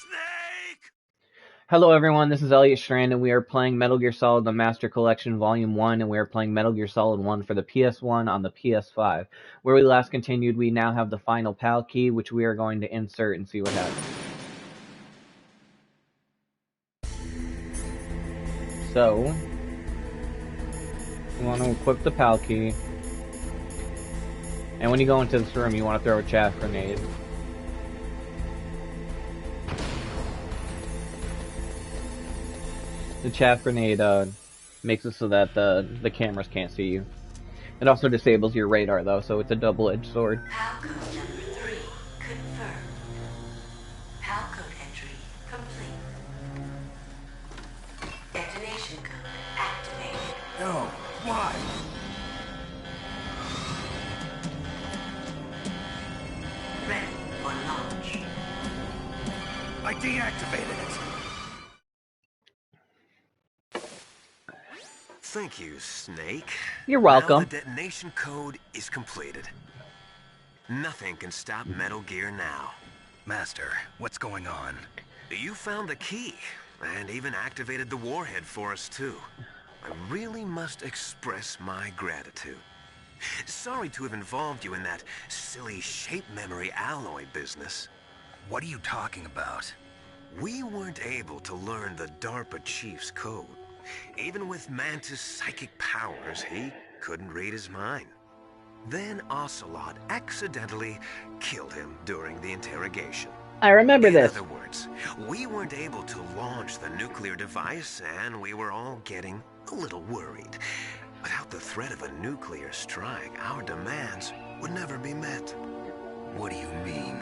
Snake! Hello everyone, this is Elliot Strand and we are playing Metal Gear Solid The Master Collection Volume 1 and we are playing Metal Gear Solid 1 for the PS1 on the PS5. Where we last continued, we now have the final PAL key, which we are going to insert and see what happens. So, you want to equip the PAL key, and when you go into this room you want to throw a chaff grenade. The chaff grenade makes it so that the cameras can't see you. It also disables your radar though, so it's a double-edged sword. PAL code number 3 confirmed. PAL code entry complete. Detonation code activated. No, why? Ready for launch. I deactivated it. Thank you, Snake. You're welcome. Now the detonation code is completed. Nothing can stop Metal Gear now. Master, what's going on? You found the key, and even activated the warhead for us too. I really must express my gratitude. Sorry to have involved you in that silly shape memory alloy business. What are you talking about? We weren't able to learn the DARPA chief's code. Even with Mantis' psychic powers, he couldn't read his mind. Then Ocelot accidentally killed him during the interrogation. I remember this. In other words, we weren't able to launch the nuclear device, and we were all getting a little worried. Without the threat of a nuclear strike, our demands would never be met. What do you mean?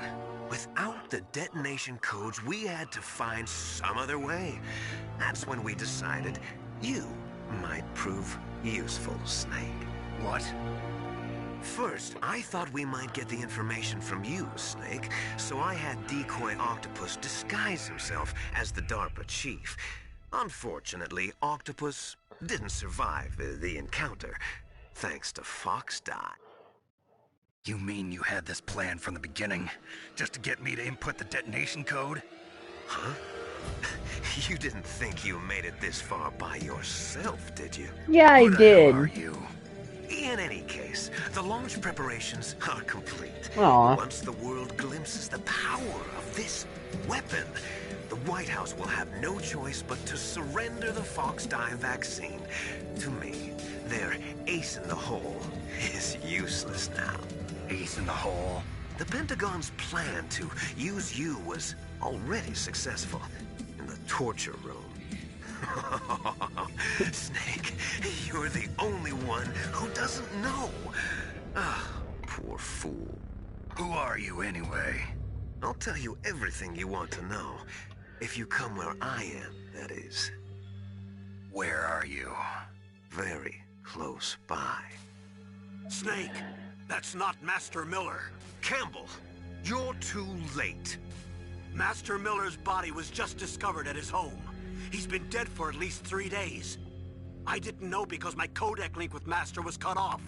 Without the detonation codes, we had to find some other way. That's when we decided you might prove useful, Snake. What? First, I thought we might get the information from you, Snake, so I had Decoy Octopus disguise himself as the DARPA chief. Unfortunately, Octopus didn't survive the encounter, thanks to Fox Die. You mean you had this plan from the beginning, just to get me to input the detonation code? Huh? You didn't think you made it this far by yourself, did you? Yeah, I Who the did. hell are you? In any case, the launch preparations are complete. Aw. Once the world glimpses the power of this weapon, the White House will have no choice but to surrender the Fox Die vaccine to me. Their ace in the hole is useless now. Ace in the hole? The Pentagon's plan to use you was already successful in the torture room. Snake, you're the only one who doesn't know. Ah, poor fool. Who are you anyway? I'll tell you everything you want to know. If you come where I am, that is. Where are you? Very close by. Snake, that's not Master Miller. Campbell, you're too late. Master Miller's body was just discovered at his home. He's been dead for at least 3 days. I didn't know because my codec link with Master was cut off.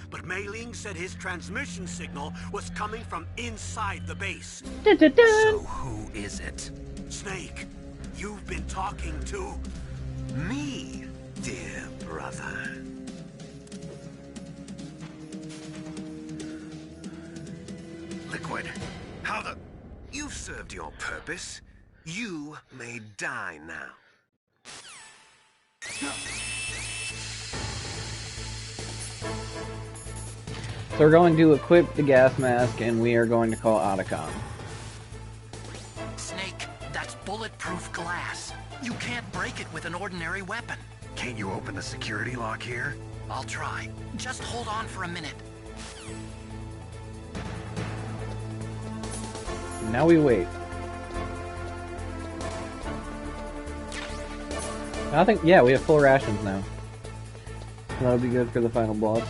But Mei Ling said his transmission signal was coming from inside the base. Dun, dun, dun. So who is it? Snake, you've been talking to... Me, dear brother. Liquid. How the... You've served your purpose. You may die now. So we're going to equip the gas mask and we are going to call Otacon. Snake, that's bulletproof glass. You can't break it with an ordinary weapon. Can't you open the security lock here? I'll try. Just hold on for a minute. Now we wait. I think, yeah, we have full rations now. That'll be good for the final boss.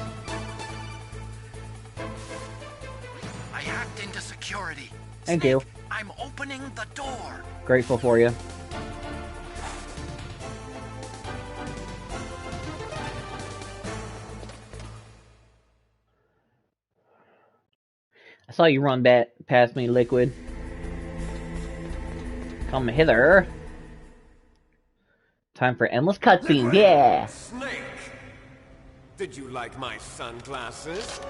I hacked into security. Thank Snake, you. I'm opening the door. Grateful for you. I saw you run past me, Liquid. Come hither. Time for endless cutscenes, yeah! Snake! Did you like my sunglasses?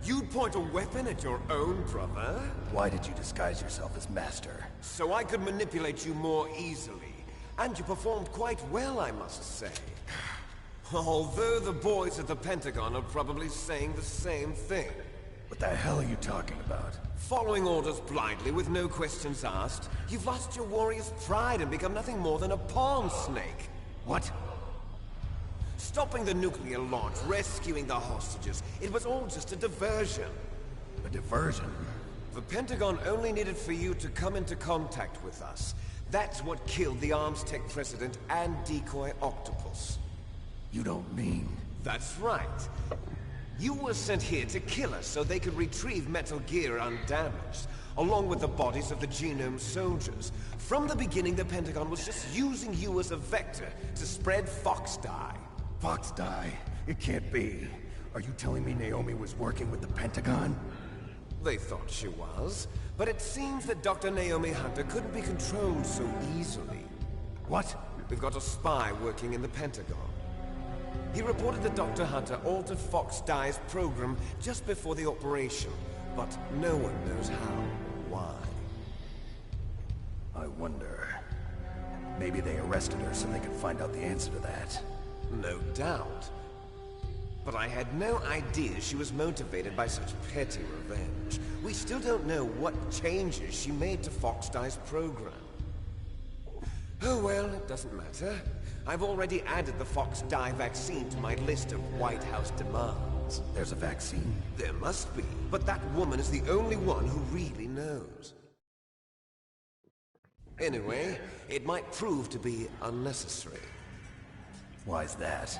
You'd point a weapon at your own brother? Why did you disguise yourself as Master? So I could manipulate you more easily. And you performed quite well, I must say. Although the boys at the Pentagon are probably saying the same thing. What the hell are you talking about? Following orders blindly with no questions asked, you've lost your warrior's pride and become nothing more than a pawn, Snake. What? Stopping the nuclear launch, rescuing the hostages, it was all just a diversion. A diversion? The Pentagon only needed for you to come into contact with us. That's what killed the Armstech president and Decoy Octopus. You don't mean... That's right. You were sent here to kill us so they could retrieve Metal Gear undamaged, along with the bodies of the Genome soldiers. From the beginning, the Pentagon was just using you as a vector to spread Fox Die. Fox Die? It can't be. Are you telling me Naomi was working with the Pentagon? They thought she was, but it seems that Dr. Naomi Hunter couldn't be controlled so easily. What? We've got a spy working in the Pentagon. He reported that Dr. Hunter altered Fox Die's program just before the operation, but no one knows how or why. I wonder... Maybe they arrested her so they could find out the answer to that. No doubt. But I had no idea she was motivated by such petty revenge. We still don't know what changes she made to Fox Die's program. Oh well, it doesn't matter. I've already added the Fox Die vaccine to my list of White House demands. There's a vaccine? There must be, but that woman is the only one who really knows. Anyway, it might prove to be unnecessary. Why's that?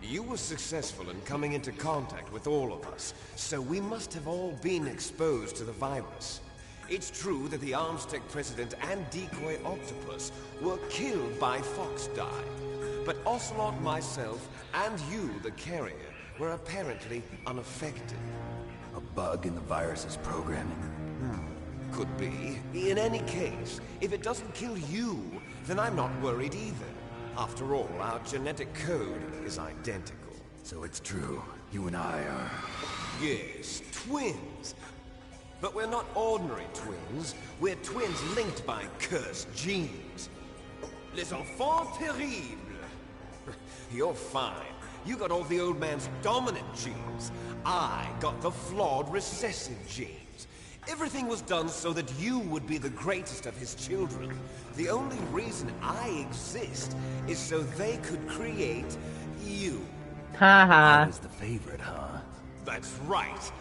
You were successful in coming into contact with all of us, so we must have all been exposed to the virus. It's true that the Armstech president and Decoy Octopus were killed by Fox Die, but Ocelot, myself, and you, the carrier, were apparently unaffected. A bug in the virus's programming? Could be. In any case, if it doesn't kill you, then I'm not worried either. After all, our genetic code is identical. So it's true. You and I are... Yes, twins. But we're not ordinary twins. We're twins linked by cursed genes. Les enfants terribles. You're fine. You got all the old man's dominant genes. I got the flawed recessive genes. Everything was done so that you would be the greatest of his children. The only reason I exist is so they could create you. Haha. I was the favorite, huh? That's right.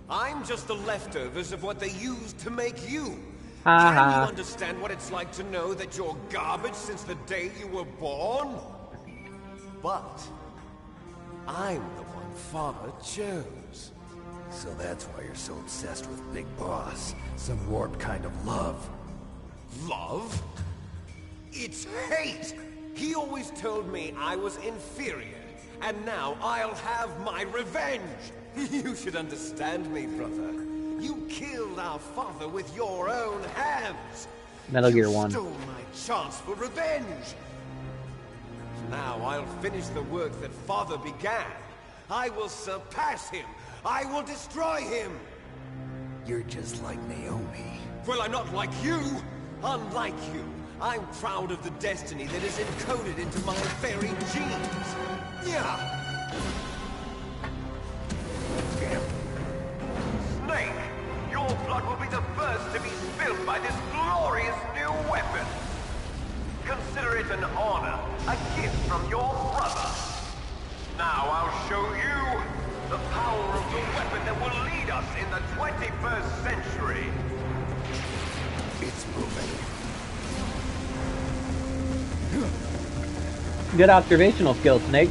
I'm just the leftovers of what they used to make you. Ha Can ha. you understand what it's like to know that you're garbage since the day you were born? But I'm the one Father chose. So that's why you're so obsessed with Big Boss. Some warped kind of love. Love? It's hate! He always told me I was inferior, and now I'll have my revenge! You should understand me, brother. You killed our father with your own hands! Metal Gear You 1. stole my chance for revenge! Now I'll finish the work that Father began. I will surpass him! I will destroy him! You're just like Naomi. Well, I'm not like you! Unlike you, I'm proud of the destiny that is encoded into my very genes! Yeah! Snake! Your blood will be the first to be spilled by this glorious new weapon! Consider it an honor, a gift from your brother! Now I'll show you the power of the weapon that will lead us in the 21st century! It's moving. Good observational skills, Snake.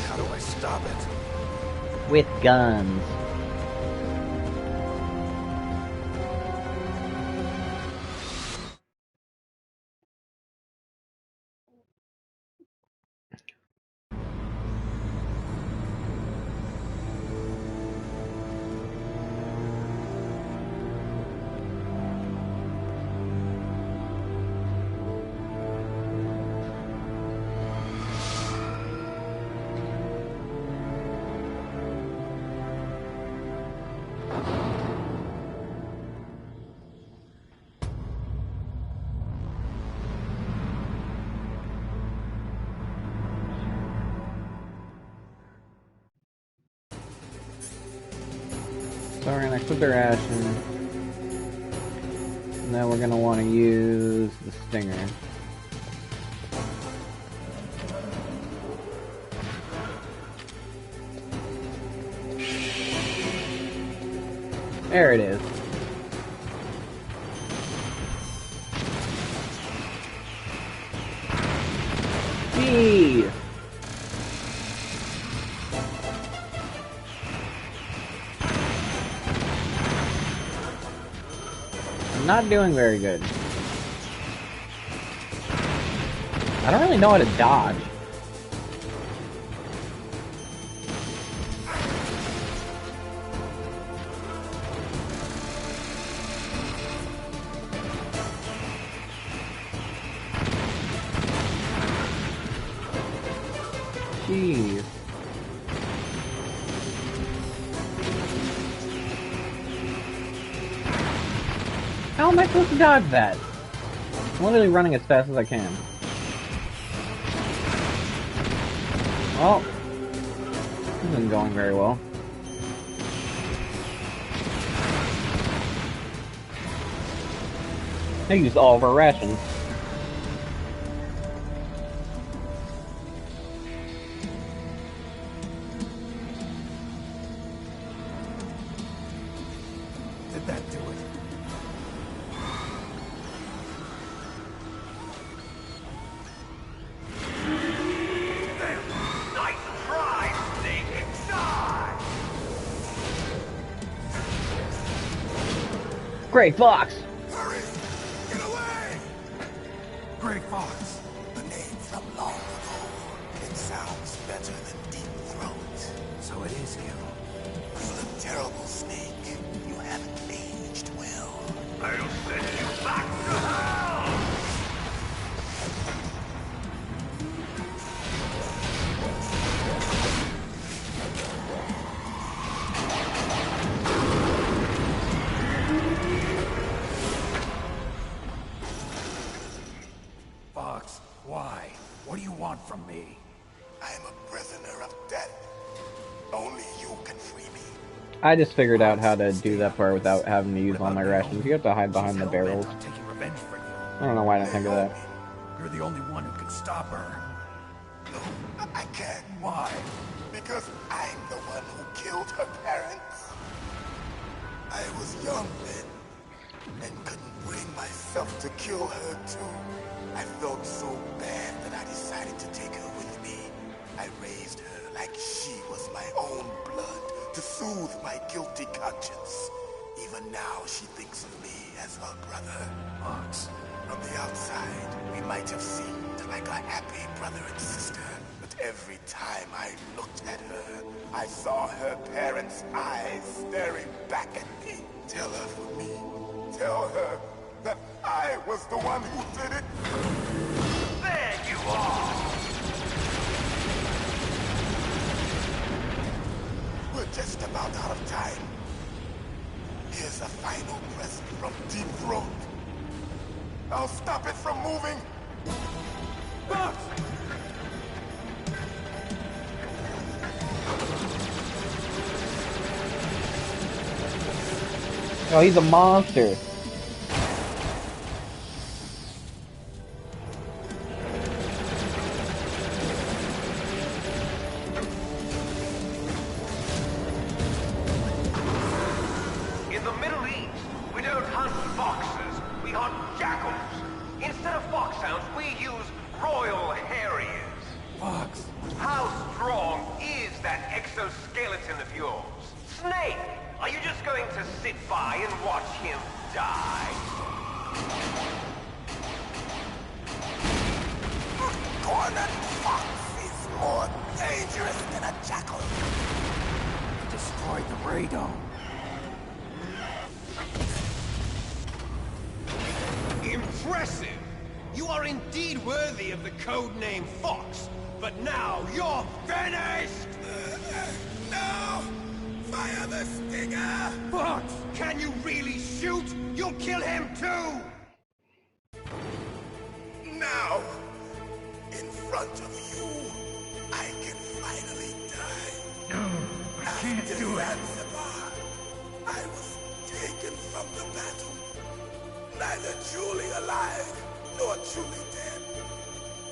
How do I stop it? With guns. So we're gonna equip the ration. And then we're gonna want to use the stinger. There it is. Jeez. I'm not doing very good. I don't really know how to dodge. Jeez. How am I supposed to dodge that? I'm literally running as fast as I can. Well, this isn't going very well. I used all of our rations. Did that do it? Nice try, Snake! Die! Gray Fox! Hurry! Get away! Gray Fox. The name from long ago. It sounds better than Deep Throat. So it is you. You look terrible, Snake. You haven't aged well. I'll send you back to hell! Fox, why? What do you want from me? I am a prisoner of death. Only you can free me. I just figured out how to do that part without having to use all my rations. You have to hide behind the barrels. I'm taking revenge for you. I don't know why I didn't think of that. You're the only one who can stop her. No, I can't. Why? Because I'm the one who killed her parents. I was young then, and couldn't bring myself to kill her too. I felt so bad that I decided to take her with me. I raised her like she was my own blood to soothe my guilty conscience. Even now, she thinks of me as her brother. Fox. From the outside, we might have seemed like a happy brother and sister, but every time I looked at her, I saw her parents' eyes staring back at me. Tell her for me. Tell her that I was the one who did it. There you are! We're just about out of time. Here's a final present from Deep Throat. I'll stop it from moving. Fox! Oh, he's a monster. In the Middle East, we don't hunt foxes, we hunt jackals. Instead of foxhounds, we use royal harriers. Fox! How strong is that exoskeleton of yours? Snake, are you just going to sit by and watch him die? A cornered fox is more dangerous than a jackal. Destroyed the radome. Impressive! You are indeed worthy of the codename Fox, but now you're finished! No! Fire the stinger! Fox, can you really shoot? You'll kill him too! Now, in front of you, I can finally die. No, I can't do it. Zanzibar, I was taken from the battle, neither truly alive nor truly dead.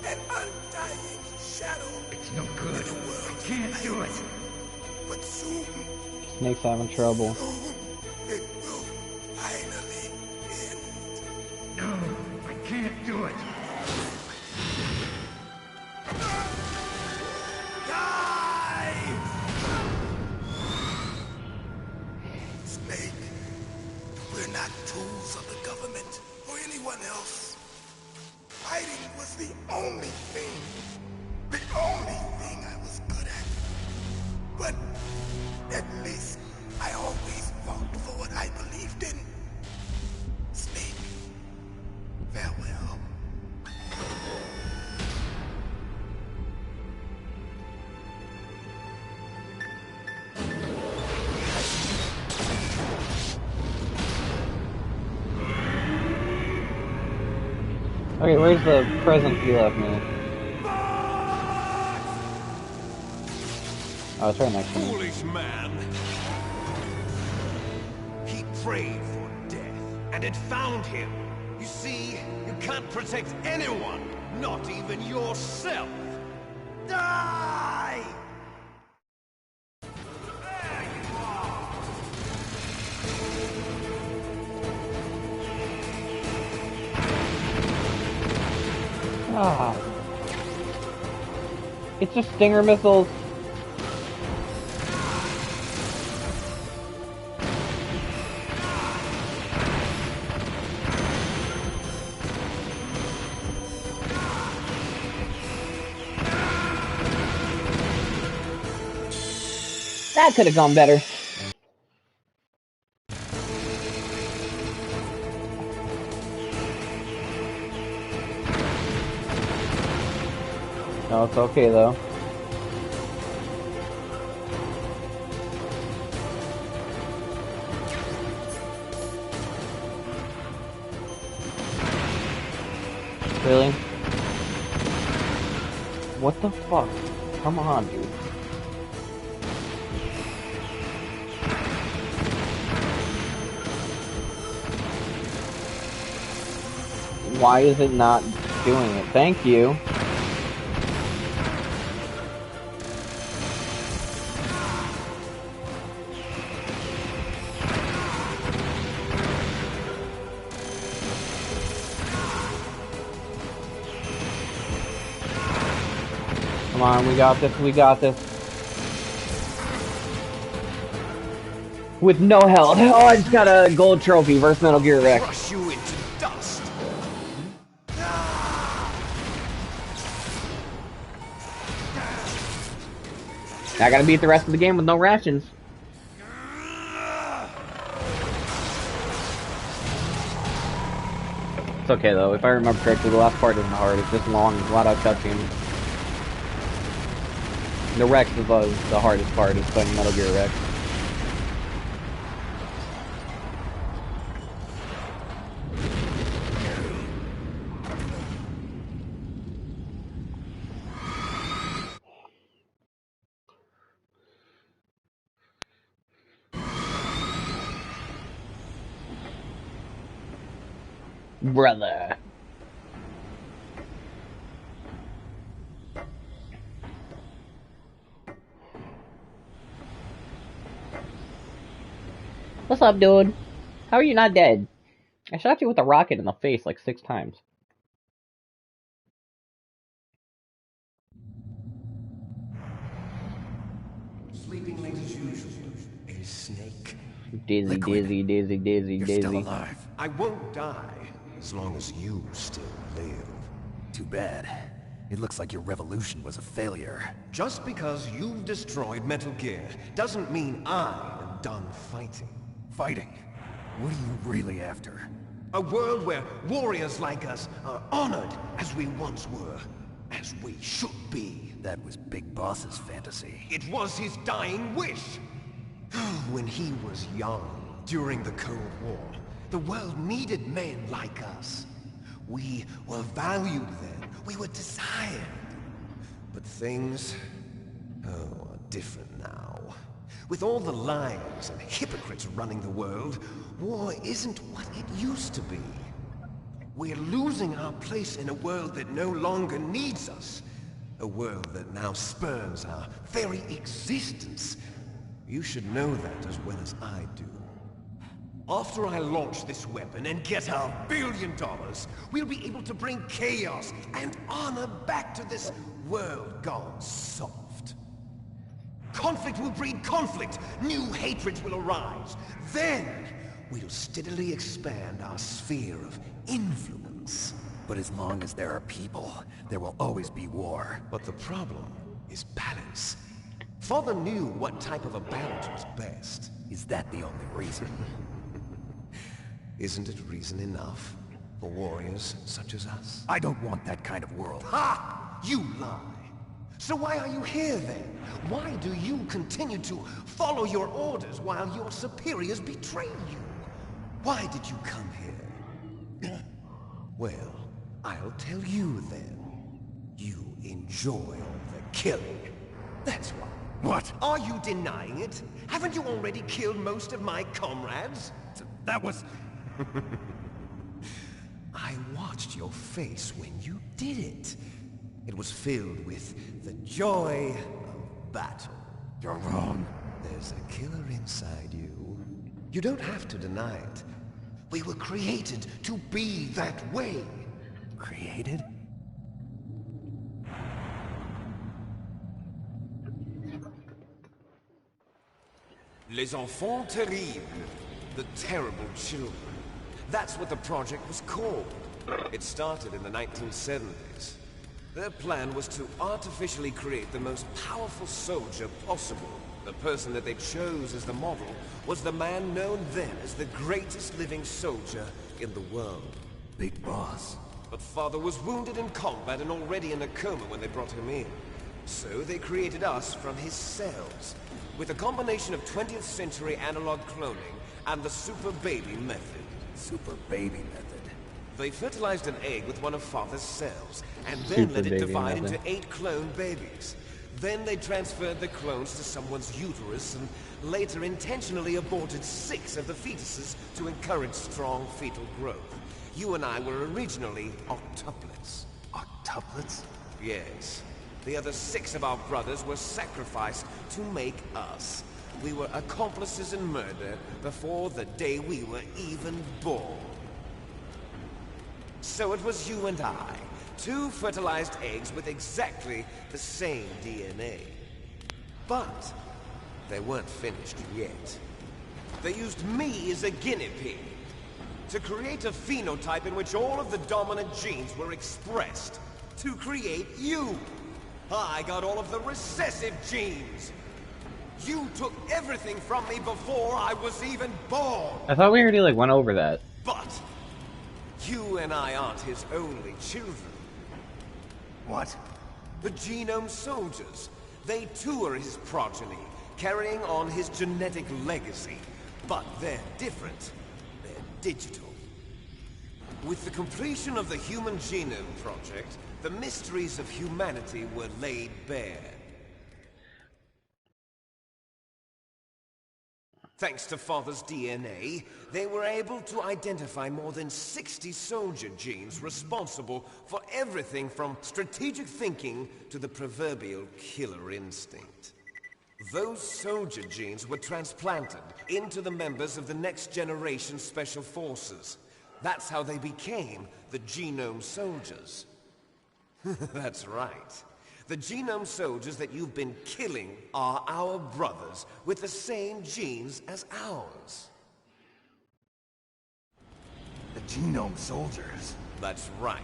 An undying shadow. It's no good. In a world I can't do it. But soon, Snake's having trouble. soon, it will finally end. No, I can't do it. Die! Snake, we're not tools of the government or anyone else. Fighting was the only thing I was good at. But at least I always fought for what I believed in. Snake, farewell. Okay, where's the present he left me? Oh, it's right next to me. Foolish man! He prayed for death, and it found him. You see, you can't protect anyone, not even yourself. Die! There you are! Ah. It's just Stinger missiles. That could have gone better. No, it's okay though. Really? What the fuck? Come on, dude. Why is it not doing it? Thank you. Come on, we got this, we got this. With no health. Oh, I just got a gold trophy versus Metal Gear Rex. Crush you into dust. I gotta beat the rest of the game with no rations. It's okay though, if I remember correctly, the last part isn't hard, it's just long, a lot of cutscenes. The Rex is the hardest part, is playing Metal Gear Rex. Brother. What's up, dude? How are you not dead? I shot you with a rocket in the face like 6 times. Sleeping late as usual. A snake. Dizzy, Liquid, dizzy, dizzy, dizzy, You're dizzy. still alive. I won't die as long as you still live. Too bad. It looks like your revolution was a failure. Just because you've destroyed Metal Gear doesn't mean I am done fighting. Fighting? What are you really after? A world where warriors like us are honored as we once were, as we should be. That was Big Boss's fantasy. It was his dying wish. When he was young, during the Cold War, the world needed men like us. We were valued then. We were desired. But things, are different now. With all the lies and hypocrites running the world, war isn't what it used to be. We're losing our place in a world that no longer needs us. A world that now spurns our very existence. You should know that as well as I do. After I launch this weapon and get our $1 billion, we'll be able to bring chaos and honor back to this world gone soft. Conflict will breed conflict. New hatreds will arise. Then, we'll steadily expand our sphere of influence. But as long as there are people, there will always be war. But the problem is balance. Father knew what type of a balance was best. Is that the only reason? Isn't it reason enough for warriors such as us? I don't want that kind of world. Ha! You lie! So why are you here then? Why do you continue to follow your orders while your superiors betray you? Why did you come here? Well, I'll tell you then. You enjoy all the killing. That's why. What? Are you denying it? Haven't you already killed most of my comrades? That was... I watched your face when you did it. It was filled with the joy of battle. You're wrong. There's a killer inside you. You don't have to deny it. We were created to be that way. Created? Les enfants terribles. The terrible children. That's what the project was called. It started in the 1970s. Their plan was to artificially create the most powerful soldier possible. The person that they chose as the model was the man known then as the greatest living soldier in the world. Big Boss. But Father was wounded in combat and already in a coma when they brought him in. So they created us from his cells, with a combination of 20th century analog cloning and the super baby method. Super baby method. They fertilized an egg with one of Father's cells, and then let it divide into 8 clone babies. Then they transferred the clones to someone's uterus, and later intentionally aborted 6 of the fetuses to encourage strong fetal growth. You and I were originally octuplets. Octuplets? Yes. The other 6 of our brothers were sacrificed to make us. We were accomplices in murder before the day we were even born. So it was you and I, 2 fertilized eggs with exactly the same DNA. But they weren't finished yet. They used me as a guinea pig to create a phenotype in which all of the dominant genes were expressed to create you. I got all of the recessive genes. You took everything from me before I was even born. I thought we already went over that. But you and I aren't his only children. What? The Genome Soldiers. They too are his progeny, carrying on his genetic legacy. But they're different. They're digital. With the completion of the Human Genome Project, the mysteries of humanity were laid bare. Thanks to Father's DNA, they were able to identify more than 60 soldier genes responsible for everything from strategic thinking to the proverbial killer instinct. Those soldier genes were transplanted into the members of the next generation Special Forces. That's how they became the Genome Soldiers. That's right. The Genome Soldiers that you've been killing are our brothers with the same genes as ours. The Genome Soldiers? That's right.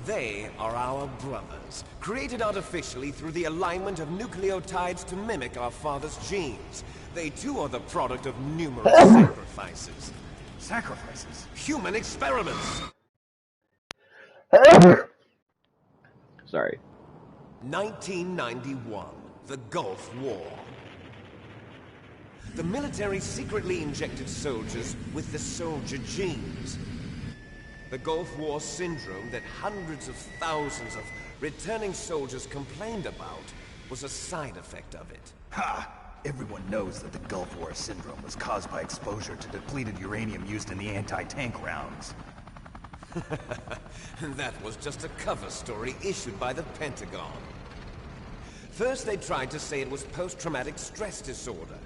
They are our brothers, created artificially through the alignment of nucleotides to mimic our father's genes. They too are the product of numerous sacrifices. Sacrifices? Human experiments! Sorry. 1991, the Gulf War. The military secretly injected soldiers with the soldier genes. The Gulf War syndrome that hundreds of thousands of returning soldiers complained about was a side effect of it. Ha! Everyone knows that the Gulf War syndrome was caused by exposure to depleted uranium used in the anti-tank rounds. That was just a cover story issued by the Pentagon. First they tried to say it was post-traumatic stress disorder,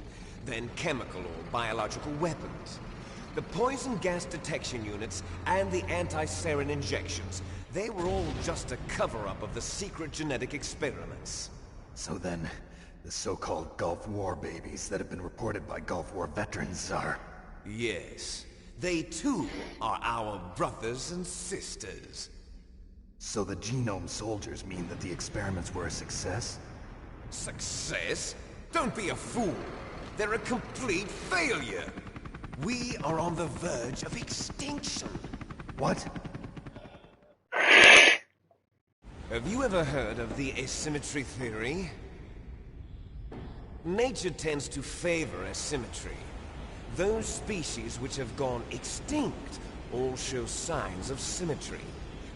then chemical or biological weapons. The poison gas detection units and the anti-sarin injections, they were all just a cover-up of the secret genetic experiments. So then, the so-called Gulf War babies that have been reported by Gulf War veterans are... Yes, they too are our brothers and sisters. So the genome soldiers mean that the experiments were a success? Success? Don't be a fool! They're a complete failure! We are on the verge of extinction. What? Have you ever heard of the asymmetry theory? Nature tends to favor asymmetry. Those species which have gone extinct all show signs of symmetry.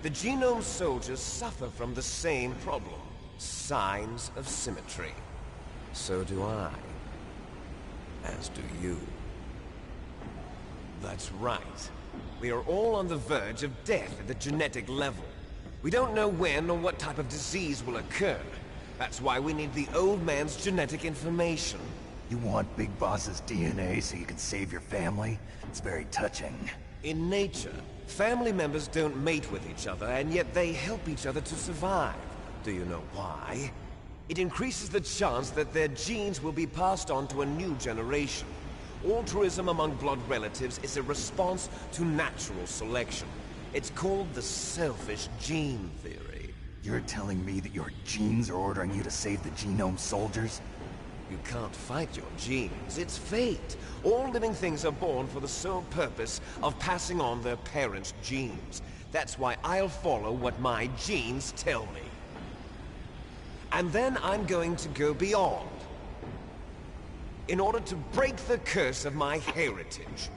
The genome soldiers suffer from the same problem. Signs of symmetry. So do I. As do you. That's right. We are all on the verge of death at the genetic level. We don't know when or what type of disease will occur. That's why we need the old man's genetic information. You want Big Boss's DNA so you can save your family? It's very touching. In nature, family members don't mate with each other, and yet they help each other to survive. Do you know why? It increases the chance that their genes will be passed on to a new generation. Altruism among blood relatives is a response to natural selection. It's called the selfish gene theory. You're telling me that your genes are ordering you to save the genome soldiers? You can't fight your genes. It's fate. All living things are born for the sole purpose of passing on their parents' genes. That's why I'll follow what my genes tell me. And then I'm going to go beyond. In order to break the curse of my heritage.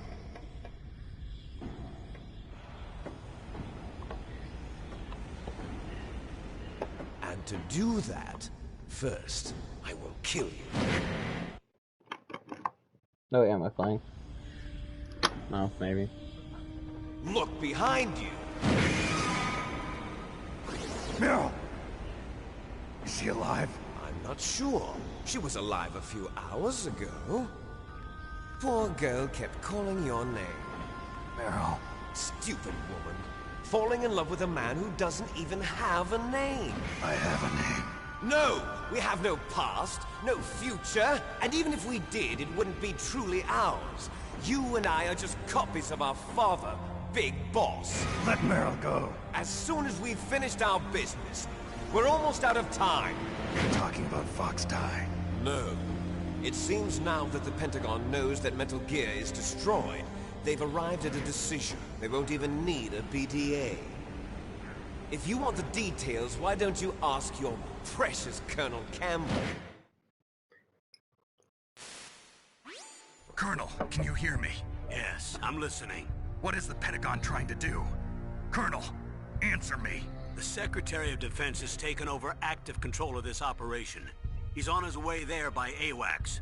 And to do that, first, I will kill you. Oh, yeah, am I flying? No, maybe. Look behind you! Meryl! Is she alive? I'm not sure. She was alive a few hours ago. Poor girl kept calling your name. Meryl. Stupid woman. Falling in love with a man who doesn't even have a name. I have a name. No! We have no past, no future, and even if we did, it wouldn't be truly ours. You and I are just copies of our father, Big Boss. Let Meryl go. As soon as we've finished our business, we're almost out of time. You're talking about Fox Die. No. It seems now that the Pentagon knows that Metal Gear is destroyed, they've arrived at a decision. They won't even need a BDA. If you want the details, why don't you ask your precious Colonel Campbell? Colonel, can you hear me? Yes, I'm listening. What is the Pentagon trying to do? Colonel, answer me. The Secretary of Defense has taken over active control of this operation. He's on his way there by AWACS.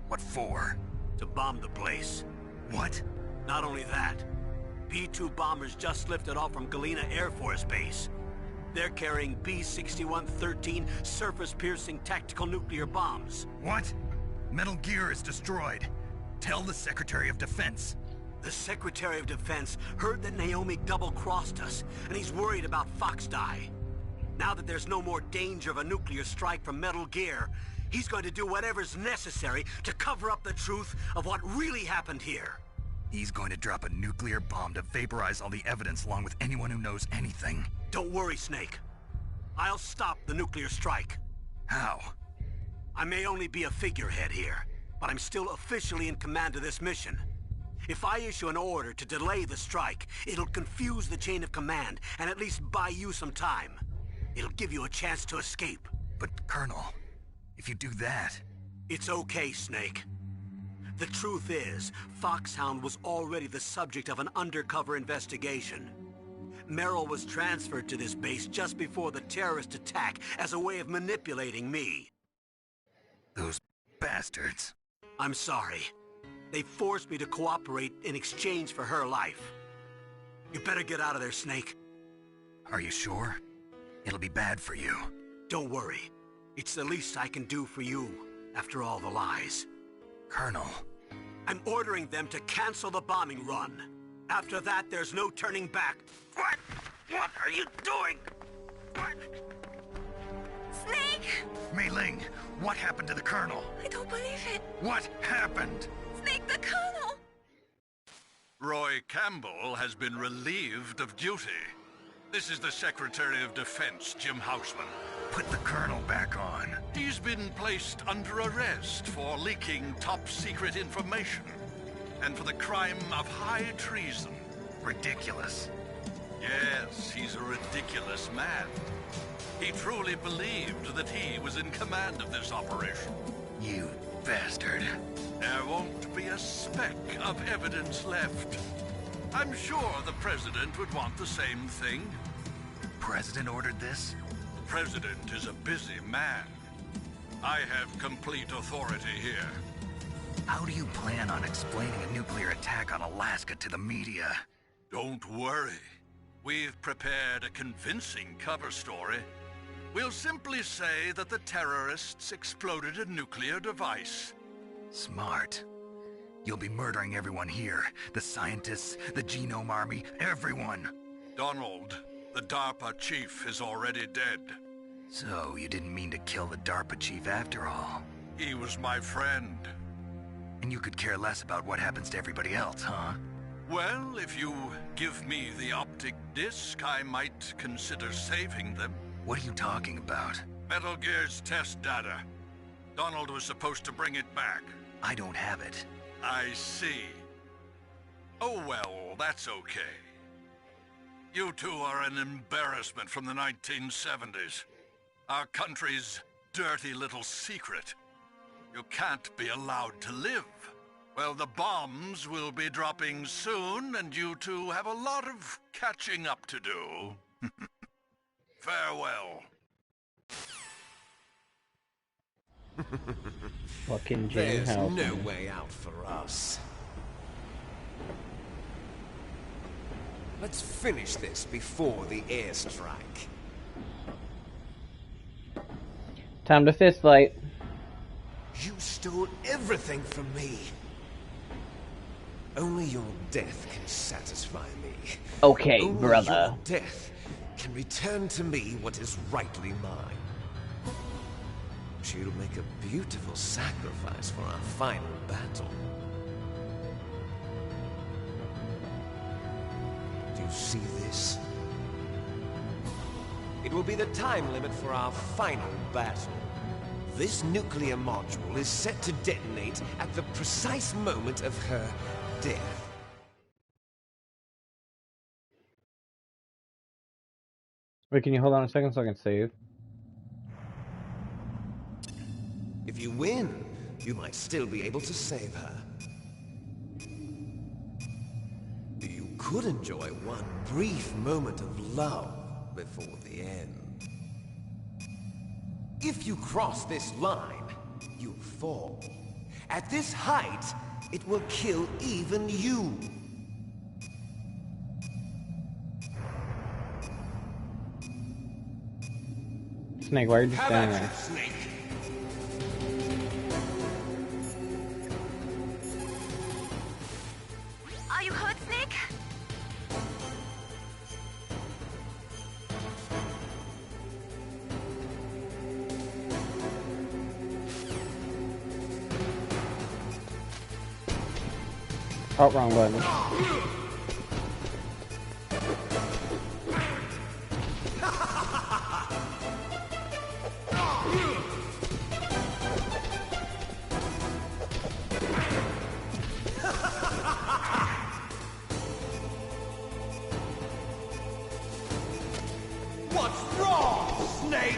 What for? To bomb the place. What? Not only that, B-2 bombers just lifted off from Galena Air Force Base. They're carrying B-6113 surface-piercing tactical nuclear bombs. What? Metal Gear is destroyed. Tell the Secretary of Defense. The Secretary of Defense heard that Naomi double-crossed us, and he's worried about Fox Die. Now that there's no more danger of a nuclear strike from Metal Gear, he's going to do whatever's necessary to cover up the truth of what really happened here. He's going to drop a nuclear bomb to vaporize all the evidence along with anyone who knows anything. Don't worry, Snake. I'll stop the nuclear strike. How? I may only be a figurehead here, but I'm still officially in command of this mission. If I issue an order to delay the strike, it'll confuse the chain of command and at least buy you some time. It'll give you a chance to escape. But, Colonel, if you do that... It's okay, Snake. The truth is, Foxhound was already the subject of an undercover investigation. Meryl was transferred to this base just before the terrorist attack as a way of manipulating me. Those bastards. I'm sorry. They forced me to cooperate in exchange for her life. You better get out of there, Snake. Are you sure? It'll be bad for you. Don't worry. It's the least I can do for you, after all the lies. Colonel. I'm ordering them to cancel the bombing run. After that, there's no turning back. What? What are you doing? What? Snake! Mei Ling, what happened to the Colonel? I don't believe it. What happened? Snake, the Colonel! Roy Campbell has been relieved of duty. This is the Secretary of Defense, Jim Houseman. Put the Colonel back on. He's been placed under arrest for leaking top-secret information and for the crime of high treason. Ridiculous. Yes, he's a ridiculous man. He truly believed that he was in command of this operation. You bastard. There won't be a speck of evidence left. I'm sure the President would want the same thing. President ordered this? The President is a busy man. I have complete authority here. How do you plan on explaining a nuclear attack on Alaska to the media? Don't worry. We've prepared a convincing cover story. We'll simply say that the terrorists exploded a nuclear device. Smart. You'll be murdering everyone here. The scientists, the Genome Army, everyone. Donald, the DARPA chief, is already dead. So, you didn't mean to kill the DARPA chief after all. He was my friend. And you could care less about what happens to everybody else, huh? Well, if you give me the optic disc, I might consider saving them. What are you talking about? Metal Gear's test data. Donald was supposed to bring it back. I don't have it. I see. Oh well, that's okay. You two are an embarrassment from the 1970s. Our country's dirty little secret. You can't be allowed to live. Well, the bombs will be dropping soon, and you two have a lot of catching up to do. Farewell. Fucking Jim There's Houseman. no way out for us. Let's finish this before the airstrike. Time to fist fight. You stole everything from me. Only your death can satisfy me. Okay, Only brother. your death can return to me what is rightly mine. She'll make a beautiful sacrifice for our final battle. Do you see this? It will be the time limit for our final battle. This nuclear module is set to detonate at the precise moment of her death. Wait, can you hold on a second so I can save? If you win, you might still be able to save her. You could enjoy one brief moment of love before the end. If you cross this line, you'll fall. At this height, it will kill even you. Snake, why are you just Have standing at there? you, Snake. Are you hurt, Snake? Oh, wrong button. What's wrong, Snake?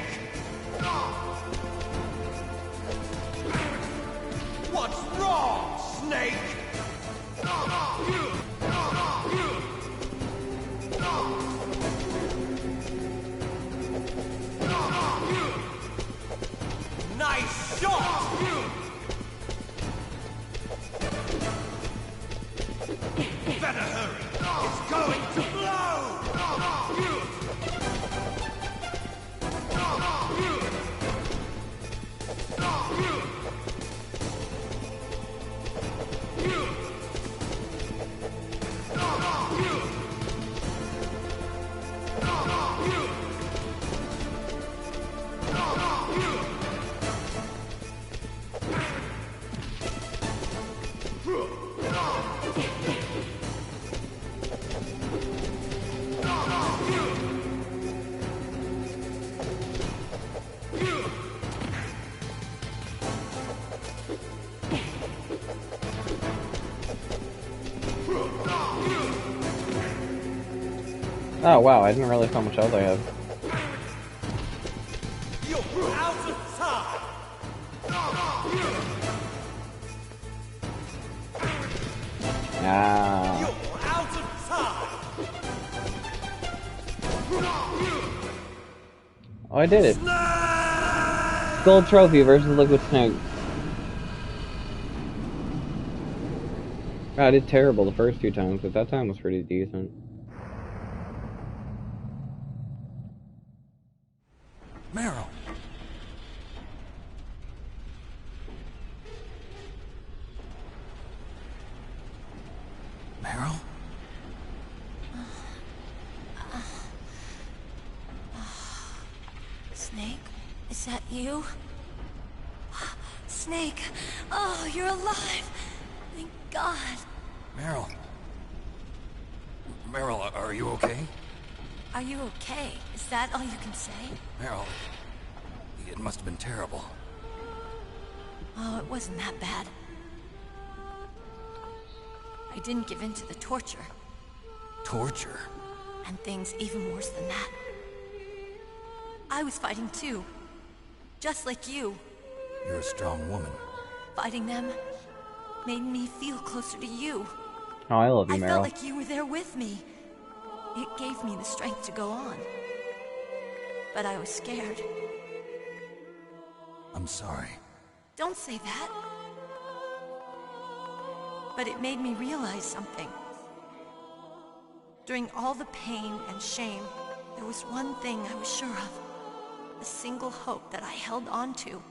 What's wrong, Snake? Oh wow, I didn't realize how much health I had. You're out of time. Ah. You're out of time. Oh, I did it. Gold trophy versus Liquid Snake. I did terrible the first 2 times, but that time was pretty decent. Meryl. Meryl? Snake, is that you? Snake, oh, you're alive. Thank God. Meryl. Meryl, are you okay? Are you okay? Is that all you can say? Meryl, it must have been terrible. Oh, it wasn't that bad. I didn't give in to the torture. Torture? And things even worse than that. I was fighting too. Just like you. You're a strong woman. Fighting them made me feel closer to you. Oh, I love you, Meryl. I felt like you were there with me. It gave me the strength to go on. But I was scared. I'm sorry. Don't say that. But it made me realize something. During all the pain and shame, there was one thing I was sure of. A single hope that I held on to.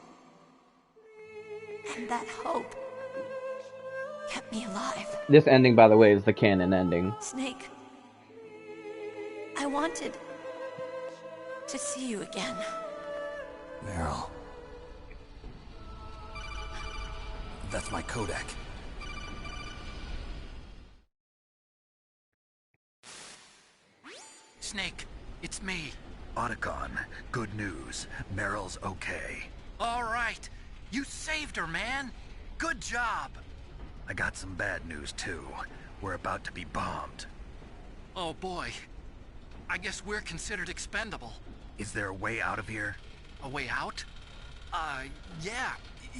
And that hope kept me alive. This ending, by the way, is the canon ending. Snake, I wanted to see you again. Meryl. That's my Kodak. Snake, it's me. Otacon, good news. Meryl's okay. All right. You saved her, man. Good job. I got some bad news, too. We're about to be bombed. Oh, boy. I guess we're considered expendable. Is there a way out of here? A way out? Yeah.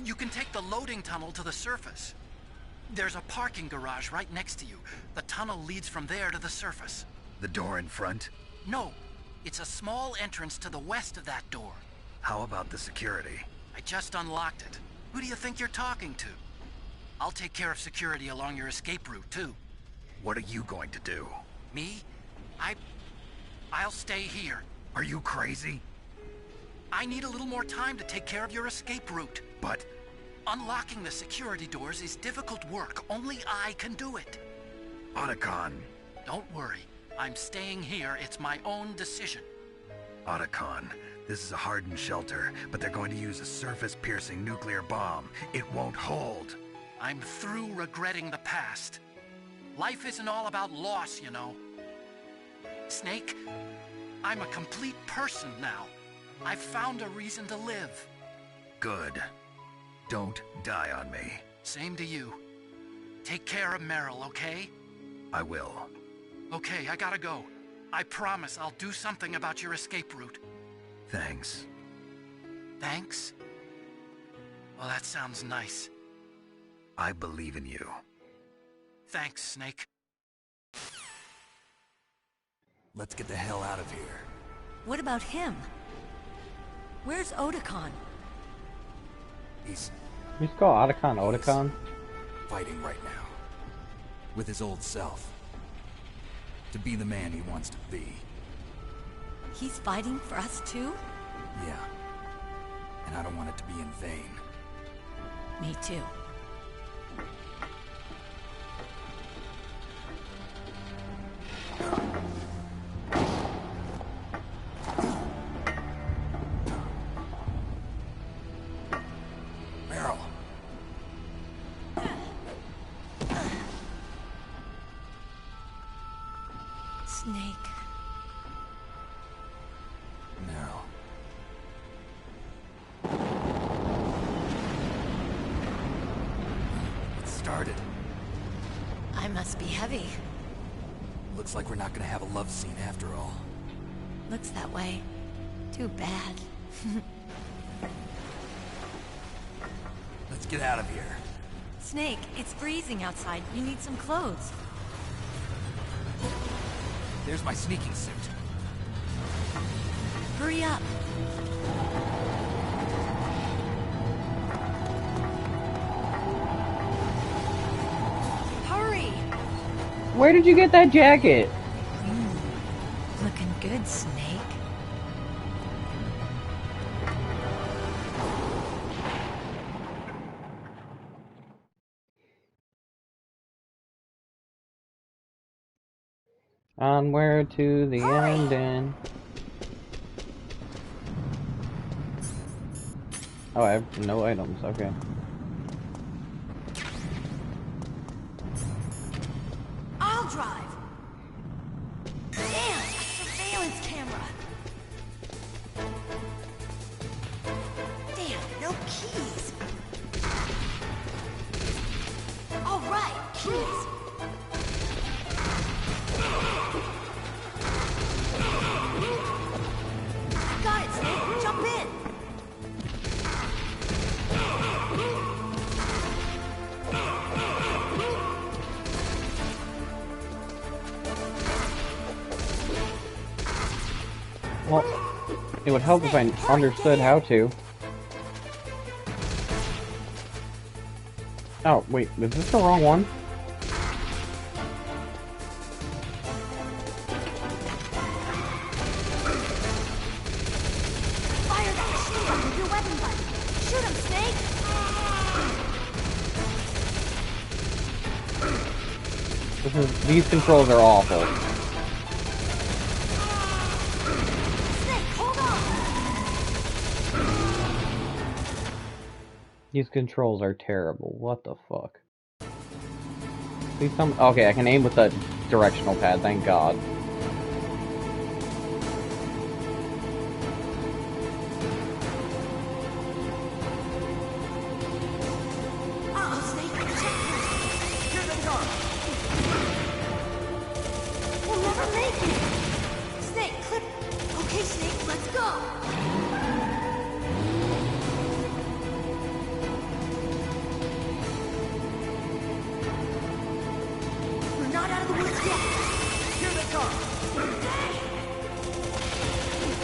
You can take the loading tunnel to the surface. There's a parking garage right next to you. The tunnel leads from there to the surface. The door in front? No. It's a small entrance to the west of that door. How about the security? I just unlocked it. Who do you think you're talking to? I'll take care of security along your escape route, too. What are you going to do? Me? I'll stay here. Are you crazy? I need a little more time to take care of your escape route. But... unlocking the security doors is difficult work. Only I can do it. Otacon. Don't worry. I'm staying here. It's my own decision. Otacon, this is a hardened shelter, but they're going to use a surface-piercing nuclear bomb. It won't hold. I'm through regretting the past. Life isn't all about loss, you know. Snake, I'm a complete person now. I've found a reason to live. Good. Don't die on me. Same to you. Take care of Meryl, okay? I will. Okay, I gotta go. I promise I'll do something about your escape route. Thanks. Thanks? Well, that sounds nice. I believe in you. Thanks, Snake. Let's get the hell out of here. What about him? Where's Otacon? He's called Otacon. Fighting right now. With his old self. To be the man he wants to be. He's fighting for us too? Yeah. And I don't want it to be in vain. Me too. Meryl. Snake. Meryl. It started. I must be heavy. Looks like we're not gonna have a love scene after all. Looks that way. Too bad. Let's get out of here. Snake, it's freezing outside. You need some clothes. There's my sneaking suit. Hurry up. Hurry! Where did you get that jacket? Looking good, Snake. Onward to the ending. Oh, I have no items. Okay. I'll drive. Damn, a surveillance camera. Damn, no keys. All right, keys. Got it, Snake. Jump in. Well, it would help if I understood how to. Oh, wait, is this the wrong one? Fire that machine gun with your weapon button. Shoot him, Snake. These controls are awful. These controls are terrible. What the fuck? Please tell me. Okay, I can aim with the directional pad, thank God. Uh-oh, Snake. Checkpoint. Here they come. We'll never make it. Snake, clip. Okay, Snake, let's go.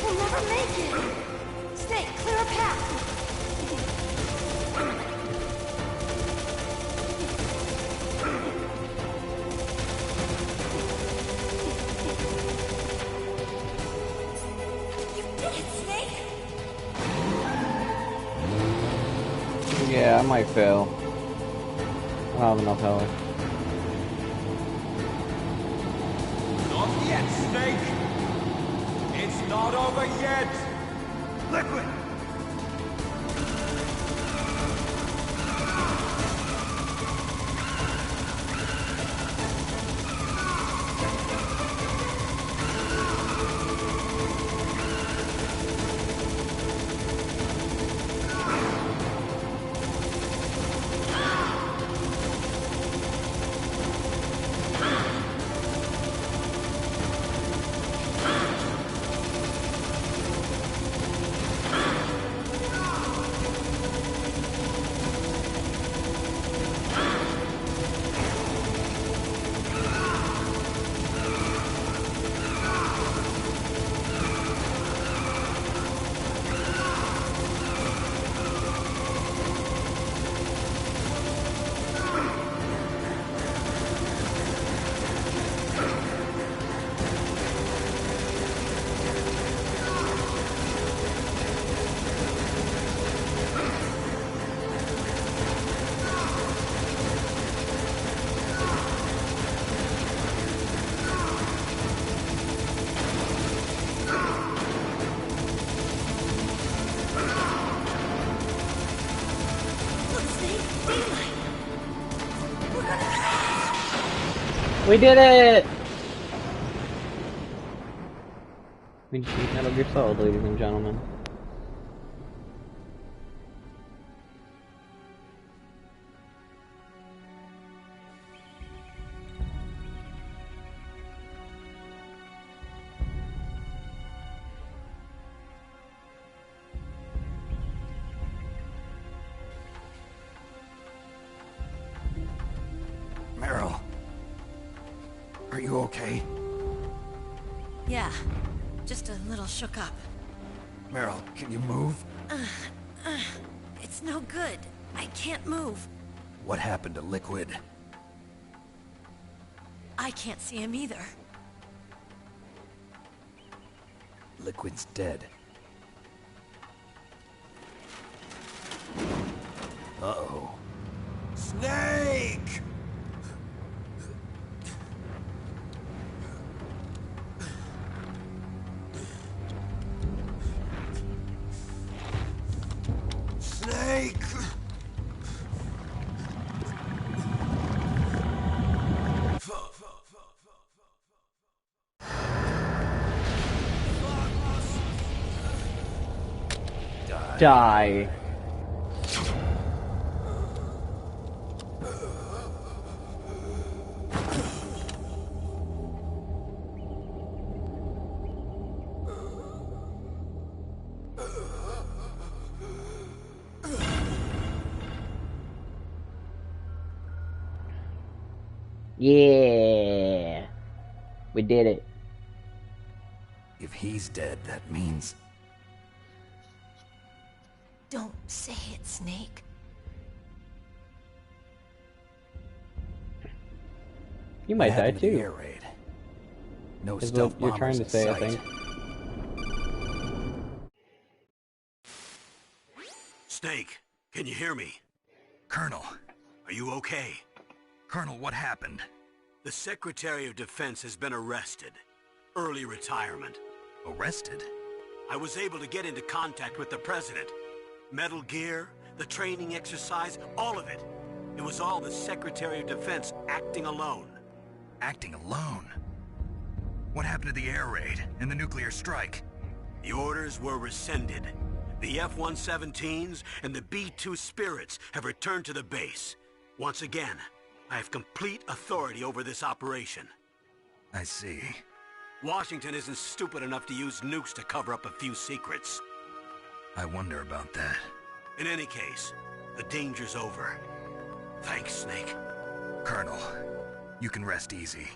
We'll never make it! Snake, clear a path! You did it, Snake! Yeah, I might fail. I don't have enough health. Not yet, Snake! It's not over yet! Liquid! We did it! We just beat Metal Gear Solid, ladies and gentlemen. Are you okay? Yeah, just a little shook up. Meryl, can you move? It's no good. I can't move. What happened to Liquid? I can't see him either. Liquid's dead. Uh-oh. Snake! Snake! Die. Yeah. We did it. If he's dead, that means... Don't say it, Snake. You might What die happened to the too. air raid? No Is stealth what you're trying bombers to in say, I sight. think. Snake, can you hear me? Colonel. Are you okay? Colonel, what happened? The Secretary of Defense has been arrested. Early retirement. Arrested? I was able to get into contact with the President. Metal Gear, the training exercise, all of it. It was all the Secretary of Defense acting alone. Acting alone? What happened to the air raid and the nuclear strike? The orders were rescinded. The F-117s and the B-2 Spirits have returned to the base. Once again, I have complete authority over this operation. I see. Washington isn't stupid enough to use nukes to cover up a few secrets. I wonder about that. In any case, the danger's over. Thanks, Snake. Colonel, you can rest easy.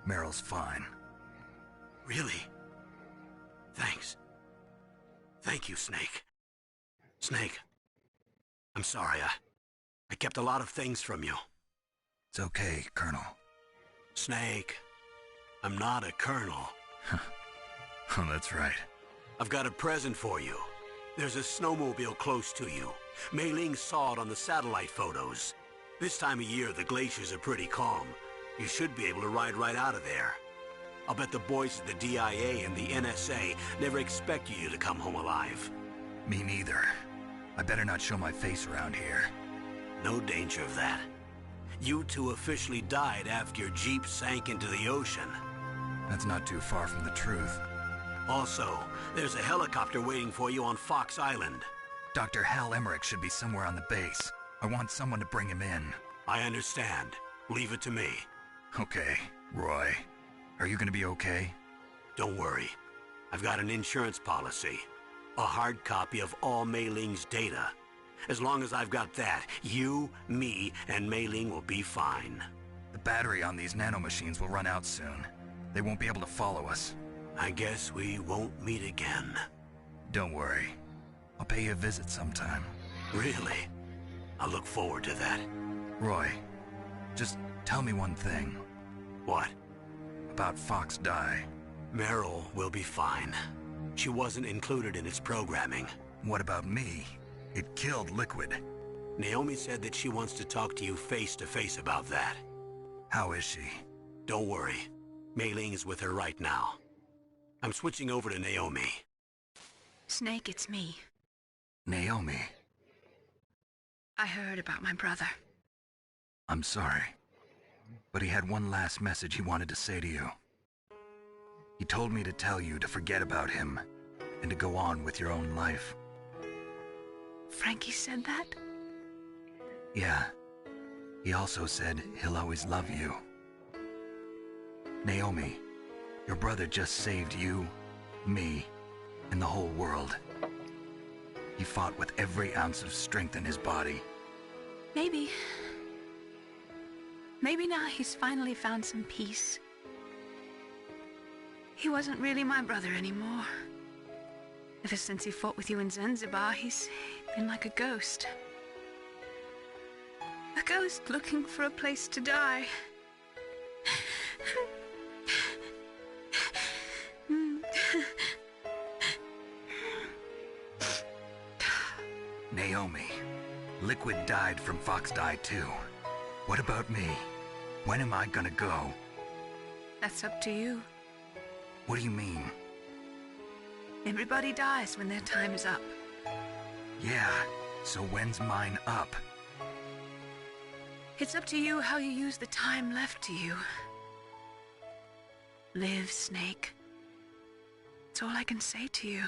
Meryl's fine. Really? Thanks. Thank you, Snake. Snake, I'm sorry, I kept a lot of things from you. It's okay, Colonel. Snake, I'm not a colonel. Oh, that's right. I've got a present for you. There's a snowmobile close to you. Mei Ling saw it on the satellite photos. This time of year, the glaciers are pretty calm. You should be able to ride right out of there. I'll bet the boys at the DIA and the NSA never expect you to come home alive. Me neither. I better not show my face around here. No danger of that. You two officially died after your Jeep sank into the ocean. That's not too far from the truth. Also, there's a helicopter waiting for you on Fox Island. Dr. Hal Emmerich should be somewhere on the base. I want someone to bring him in. I understand. Leave it to me. Okay, Roy. Are you gonna be okay? Don't worry. I've got an insurance policy. A hard copy of all Mei Ling's data. As long as I've got that, you, me, and Mei Ling will be fine. The battery on these nanomachines will run out soon. They won't be able to follow us. I guess we won't meet again. Don't worry. I'll pay you a visit sometime. Really? I look forward to that. Roy, just tell me one thing. What? About Fox Die. Meryl will be fine. She wasn't included in its programming. What about me? It killed Liquid. Naomi said that she wants to talk to you face to face about that. How is she? Don't worry. Mei Ling is with her right now. I'm switching over to Naomi. Snake, it's me. Naomi. I heard about my brother. I'm sorry. But he had one last message he wanted to say to you. He told me to tell you to forget about him and to go on with your own life. Frankie said that? Yeah. He also said he'll always love you. Naomi, your brother just saved you, me, and the whole world. He fought with every ounce of strength in his body. Maybe. Maybe now he's finally found some peace. He wasn't really my brother anymore. Ever since he fought with you in Zanzibar, he's been like a ghost. A ghost looking for a place to die. Naomi, Liquid died from Fox Die too. What about me? When am I gonna go? That's up to you. What do you mean? Everybody dies when their time is up. Yeah, so when's mine up? It's up to you how you use the time left to you. Live, Snake. That's all I can say to you.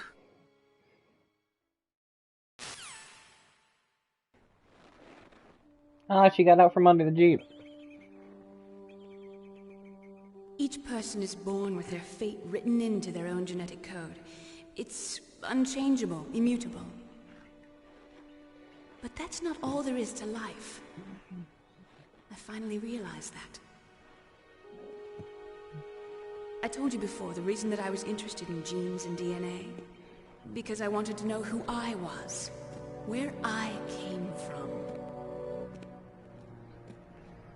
Ah, she got out from under the Jeep. Each person is born with their fate written into their own genetic code. It's unchangeable, immutable. But that's not all there is to life. I finally realized that. I told you before the reason that I was interested in genes and DNA. Because I wanted to know who I was. Where I came from.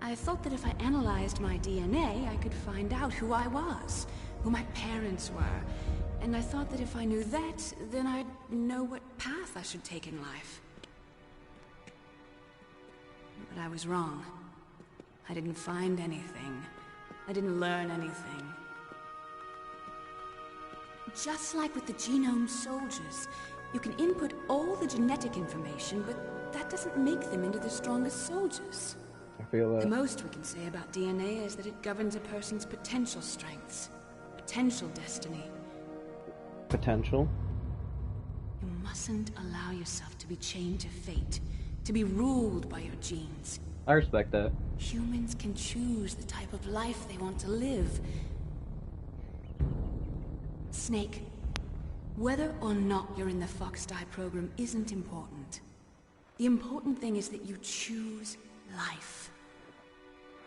I thought that if I analyzed my DNA, I could find out who I was, who my parents were, and I thought that if I knew that, then I'd know what path I should take in life. But I was wrong. I didn't find anything. I didn't learn anything. Just like with the genome soldiers, you can input all the genetic information, but that doesn't make them into the strongest soldiers. I feel that. The most we can say about DNA is that it governs a person's potential strengths, potential destiny. Potential? You mustn't allow yourself to be chained to fate, to be ruled by your genes. I respect that. Humans can choose the type of life they want to live. Snake, whether or not you're in the Fox Die program isn't important. The important thing is that you choose life.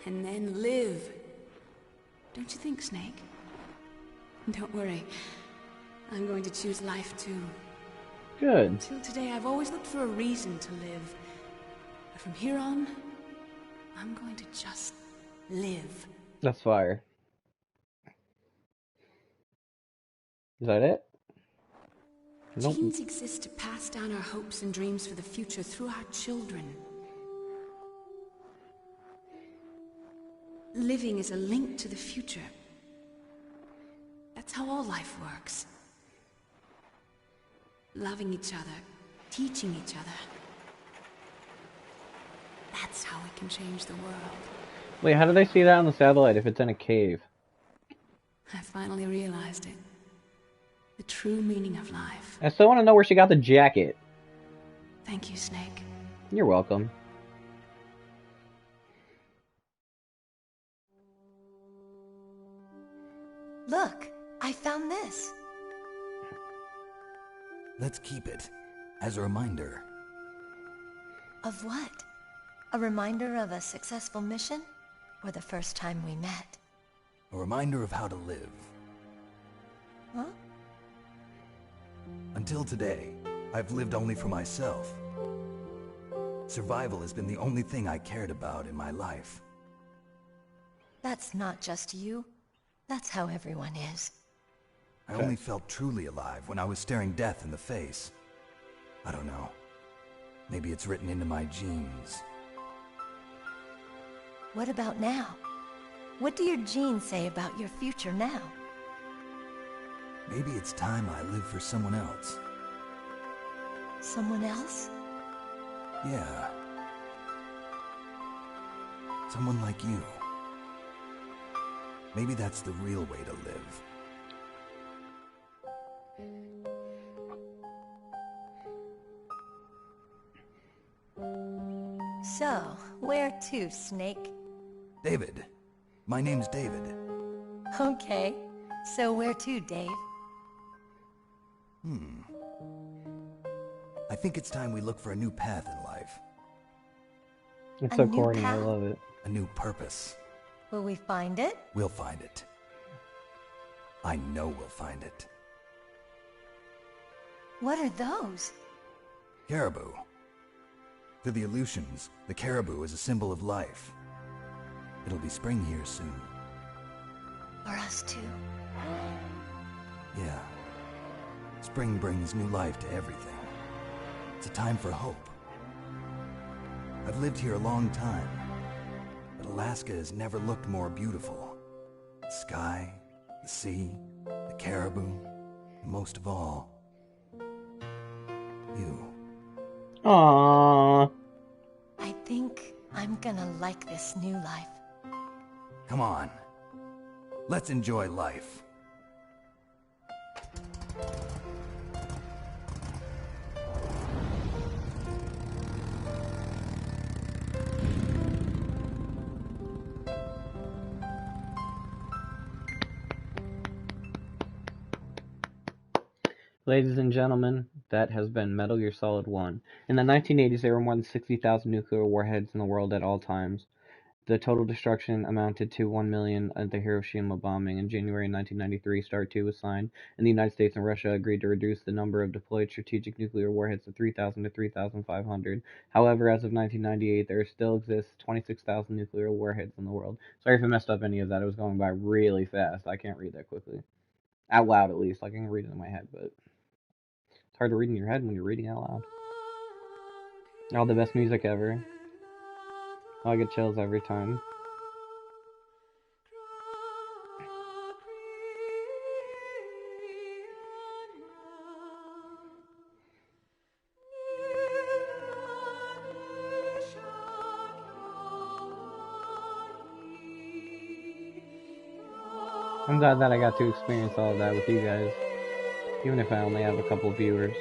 And then live. Don't you think, Snake? Don't worry. I'm going to choose life too. Good. Until today, I've always looked for a reason to live. But from here on, I'm going to just live. That's fire. Is that it? Nope. Genes exist to pass down our hopes and dreams for the future through our children. Living is a link to the future. That's how all life works. Loving each other, teaching each other. That's how we can change the world. Wait, how do they see that on the satellite if it's in a cave? I finally realized it. The true meaning of life. I still want to know where she got the jacket. Thank you, Snake. You're welcome. Look, I found this. Let's keep it as a reminder. Of what? A reminder of a successful mission? Or the first time we met? A reminder of how to live. Huh? Until today, I've lived only for myself. Survival has been the only thing I cared about in my life. That's not just you. That's how everyone is. I only felt truly alive when I was staring death in the face. I don't know. Maybe it's written into my genes. What about now? What do your genes say about your future now? Maybe it's time I live for someone else. Someone else? Yeah. Someone like you. Maybe that's the real way to live. So, where to, Snake? David. My name's David. Okay. So where to, Dave? I think it's time we look for a new path in life. It's A so new corny, I path? love it. A new purpose. Will we find it? We'll find it. I know we'll find it. What are those? Caribou. To the Aleutians, the caribou is a symbol of life. It'll be spring here soon. For us too. Yeah. Spring brings new life to everything. It's a time for hope. I've lived here a long time, but Alaska has never looked more beautiful. The sky, the sea, the caribou, and most of all, you. Aww. I think I'm gonna like this new life. Come on. Let's enjoy life. Ladies and gentlemen, that has been Metal Gear Solid 1. In the 1980s, there were more than 60,000 nuclear warheads in the world at all times. The total destruction amounted to 1 million at the Hiroshima bombing. In January 1993, START II was signed, and the United States and Russia agreed to reduce the number of deployed strategic nuclear warheads to 3,000 to 3,500. However, as of 1998, there still exists 26,000 nuclear warheads in the world. Sorry if I messed up any of that. It was going by really fast. I can't read that quickly. Out loud, at least. I can read it in my head, but it's hard to read in your head when you're reading out loud. All the best music ever. I get chills every time. I'm glad that I got to experience all of that with you guys, even if I only have a couple viewers.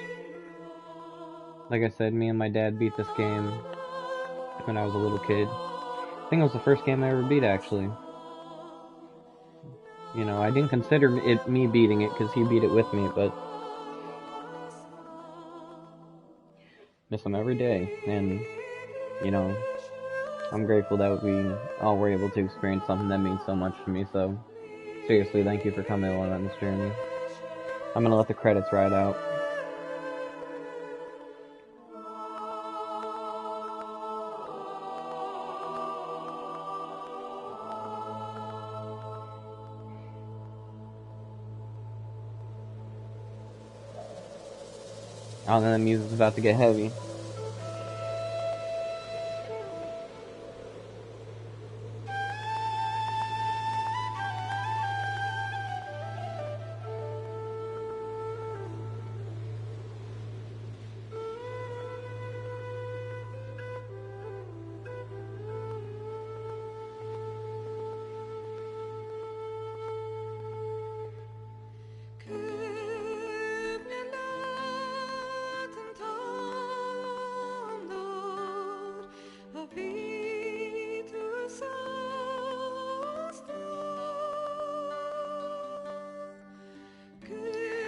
Like I said, me and my dad beat this game when I was a little kid. I think it was the first game I ever beat, actually. You know, I didn't consider it me beating it because he beat it with me, but miss him every day. And, you know, I'm grateful that we all were able to experience something that means so much to me. So, seriously, thank you for coming along on this journey. I'm gonna let the credits ride out. Oh, then the music's about to get heavy.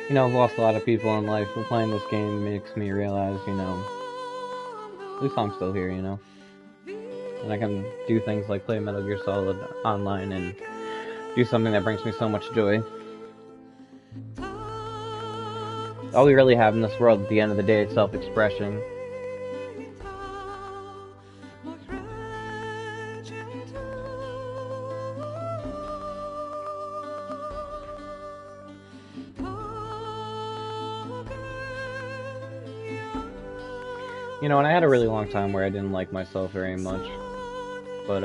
You know, I've lost a lot of people in life, but playing this game makes me realize, you know, at least I'm still here, you know. And I can do things like play Metal Gear Solid online and do something that brings me so much joy. All we really have in this world at the end of the day is self-expression. You know, and I had a really long time where I didn't like myself very much, but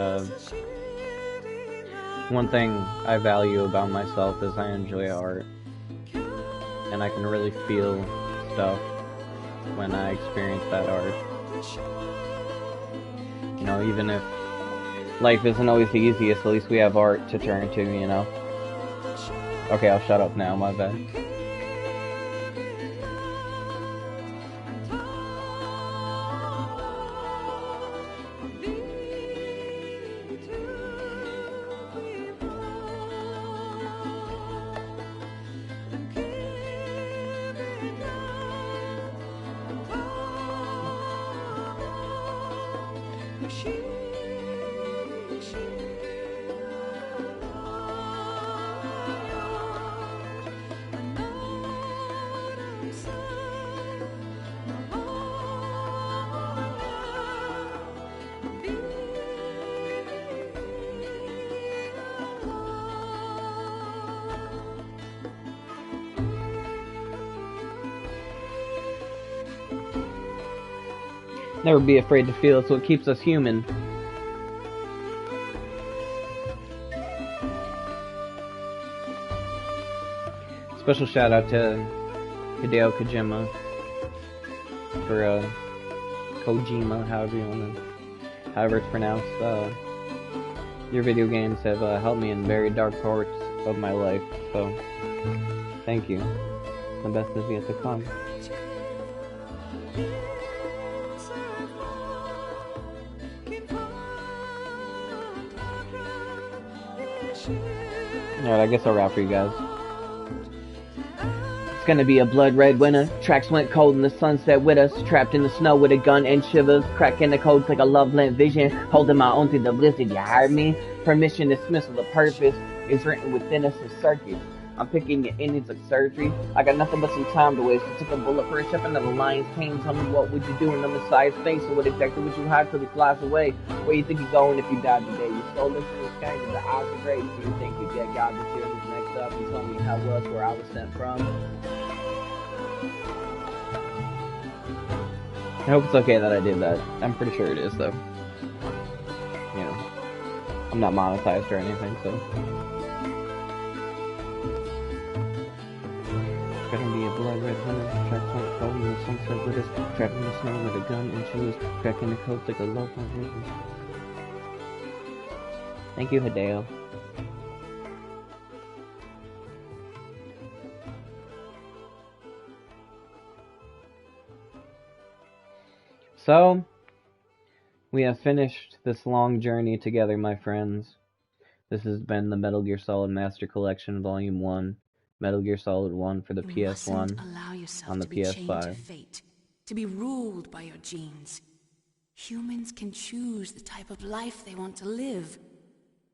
one thing I value about myself is I enjoy art, and I can really feel stuff when I experience that art. You know, even if life isn't always the easiest, at least we have art to turn to, you know. Okay, I'll shut up now, my bad. Never be afraid to feel. It's what keeps us human. Special shout out to Hideo Kojima for Kojima, however it's pronounced. Your video games have helped me in very dark parts of my life, so thank you. The best is yet to come. Alright, I guess I'll wrap for you guys. It's gonna be a blood red winter. Tracks went cold and the sunset with us. Trapped in the snow with a gun and shivers. Cracking the codes like a love-lamp vision. Holding my own through the blizzard, you heard me? Permission, dismissal, the purpose is written within us as circuits. I'm picking your innings like surgery. I got nothing but some time to waste. I took a bullet for a step into the lion's pain. Tell me what would you do in the Messiah's face? Or what exactly would you hide till he flies away? Where you think you're going if you died today? You stole this from the sky to the eyes of grace. Do you think you get God this year who's next up? You told me how was where I was sent from. I hope it's okay that I did that. I'm pretty sure it is though. You know, I'm not monetized or anything, so. Gonna be a blood red hunter, tracks went cold in the sunset with us, trapped in the snow with a gun and shoes, cracking the coats like a love vision. Thank you, Hideo. So, we have finished this long journey together, my friends. This has been the Metal Gear Solid Master Collection Volume 1. Metal Gear Solid 1 for the PS1 on the PS5. Fate, to be ruled by your genes. Humans can choose the type of life they want to live.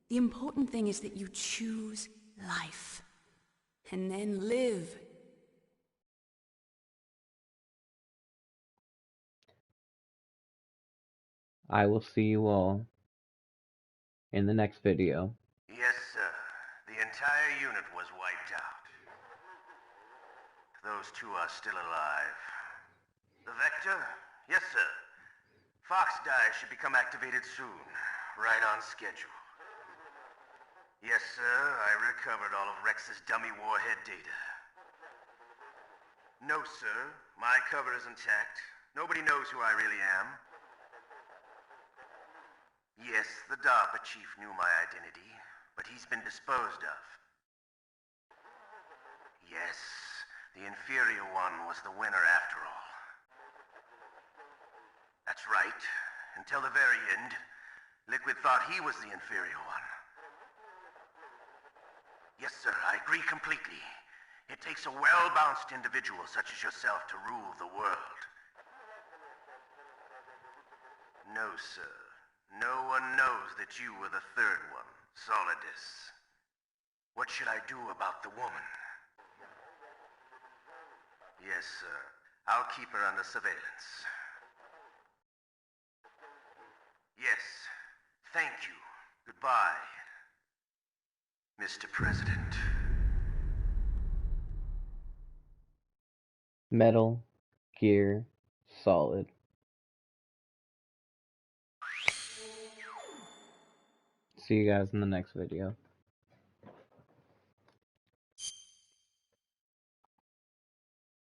The important thing is that you choose life. And then live. I will see you all in the next video. Yes, sir. The entire unit was wiped out. Those two are still alive. The Vector? Yes, sir. Fox Die should become activated soon. Right on schedule. Yes, sir. I recovered all of Rex's dummy warhead data. No, sir. My cover is intact. Nobody knows who I really am. Yes, the DARPA chief knew my identity, but he's been disposed of. Yes, the inferior one was the winner after all. That's right. Until the very end, Liquid thought he was the inferior one. Yes, sir, I agree completely. It takes a well-balanced individual such as yourself to rule the world. No, sir. No one knows that you were the third one, Solidus. What should I do about the woman? Yes, sir. I'll keep her under surveillance. Yes. Thank you. Goodbye, Mr. President. Metal Gear Solid. See you guys in the next video.